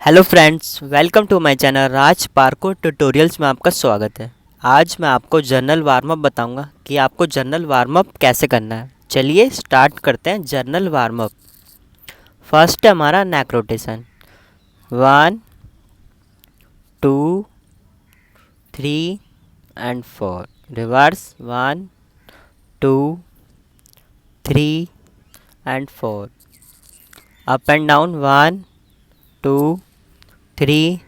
Hello friends, welcome to my channel Raj Parko tutorials में आपका स्वागत है। आज मैं आपको जर्नल वार्म अप बताऊंगा कि आपको जर्नल वार्म अप कैसे करना है। चलिए स्टार्ट करते हैं जर्नल वार्म अप। फर्स्ट है हमारा neck rotation 1 2 3 and 4। Reverse 1 2 3 and 4। Up and down 1 2 3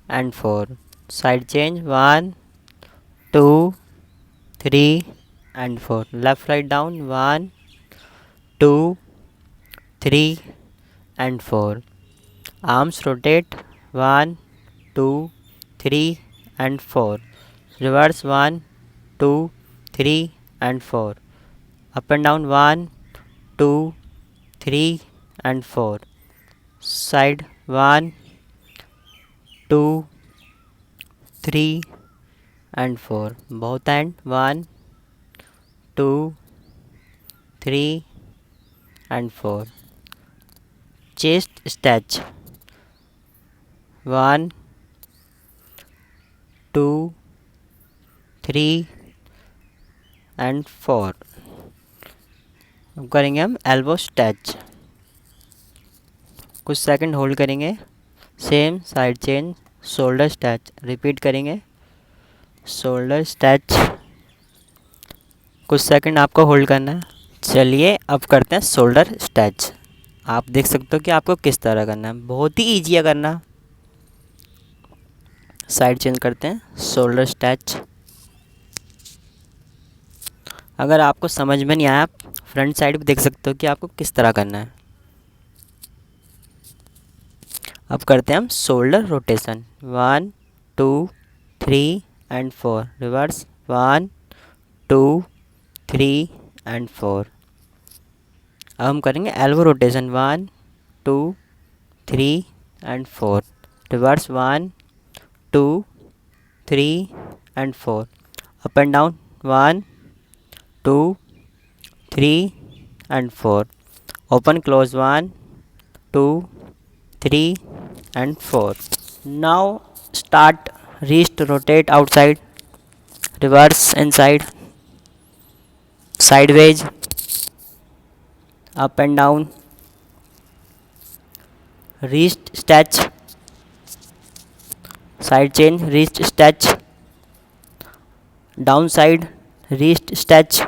and 4. Side change 1 2 3 and 4. Left right down 1 2 3 and 4. Arms rotate 1 2 3 and 4. Reverse 1 2 3 and 4. Up and down 1 2 3 and 4. Side 1 2 3 and 4. Both end 1 2 3 and 4. Chest stretch 1 2 3 and 4. अब करेंगे हम elbow stretch. कुछ second hold करेंगे। Same side change shoulder stretch repeat करेंगे। Shoulder stretch कुछ second आपको hold करना है। चलिए अब करते हैं शोल्डर स्ट्रेच। आप देख सकते हो कि आपको किस तरह करना है, बहुत ही ईजी है करना। साइड चेंज करते हैं शोल्डर स्ट्रेच। अगर आपको समझ में नहीं आया, आप फ्रंट साइड भी देख सकते हो कि आपको किस तरह करना है। अब करते हैं हम shoulder rotation 1 2 3 and 4। Reverse 1 2 3 and 4। अब हम करेंगे elbow rotation 1 2 3 and 4। Reverse 1 2 3 and 4। Up and down 1 2 3 and 4. Open close 1 2 3 and 4. Now start wrist rotate outside, reverse inside, sideways, up and down, wrist stretch, side change wrist stretch, downside wrist stretch,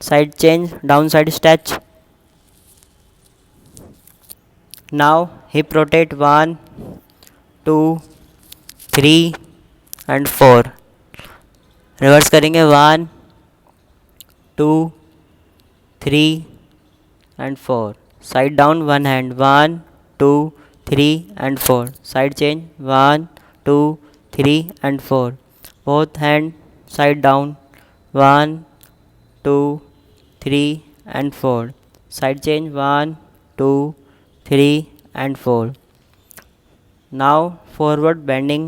side change downside stretch. Now hip rotate 1 2 3 and 4। Reverse करेंगे 1 2 3 and 4। Side down one hand 1 2 3 and 4। Side change 1 2 3 and 4। Both hand side down 1 2 3 and 4। Side change 1 2 3 and 4। Now forward bending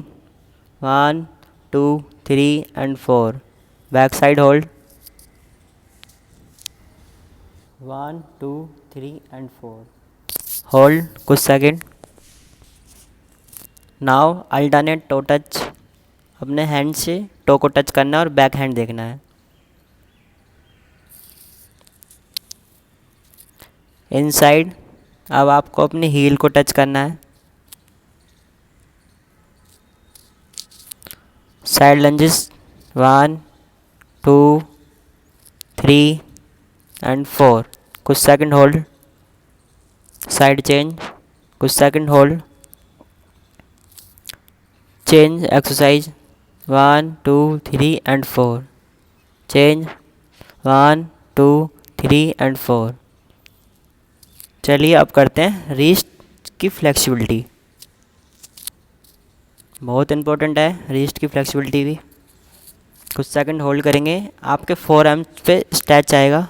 1 2 3 and 4। Back side hold 1 2 3 and 4। Hold कुछ second. Now alternate to touch. अपने hand से to को touch करना है और back hand देखना है। Inside अब आपको अपनी हील को टच करना है। Side lunges 1 2 3 and 4। कुछ सेकंड होल्ड। साइड चेंज कुछ second hold. Change exercise 1 2 3 and 4। Change 1 2 3 and 4। चलिए अब करते हैं रिस्ट की फ्लेक्सिबिलिटी। बहुत इम्पोर्टेंट है रिस्ट की फ्लेक्सिबिलिटी भी। कुछ सेकंड होल्ड करेंगे। आपके 4 एम्स पे स्ट्रेच आएगा।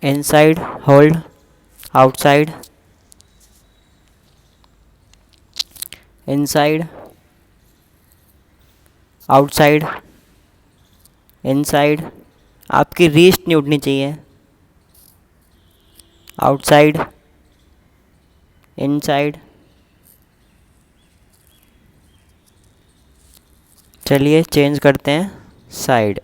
Inside hold, outside, inside, outside, inside. आपकी रिस्ट नहीं उठनी चाहिए। Outside, inside. चलिए चेंज करते हैं side.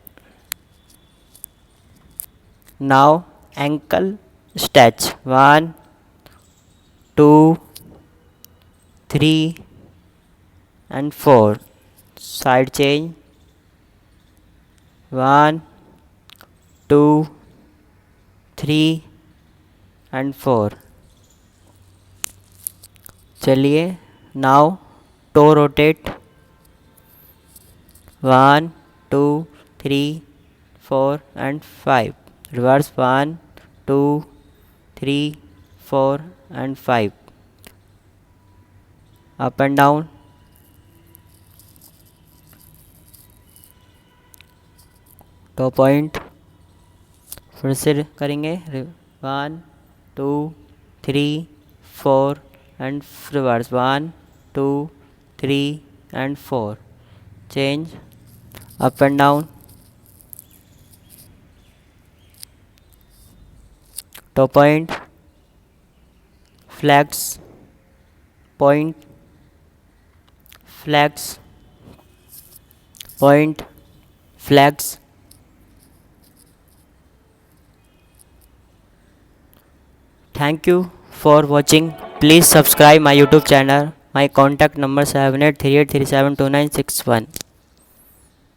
Now ankle stretch 1 2 3 and 4. Side change 1 2 3 and 4. चलिए now to rotate 1 2 3 4 and 5. Reverse 1 2 3 4 and 5. Up and down. Toe point फिर से करेंगे 1 2 3 4 and reverse 1 2 3 and 4. Change up and down. Toe point flex point flex point flex. Thank you for watching. Please subscribe my YouTube channel. My contact number 7838372961.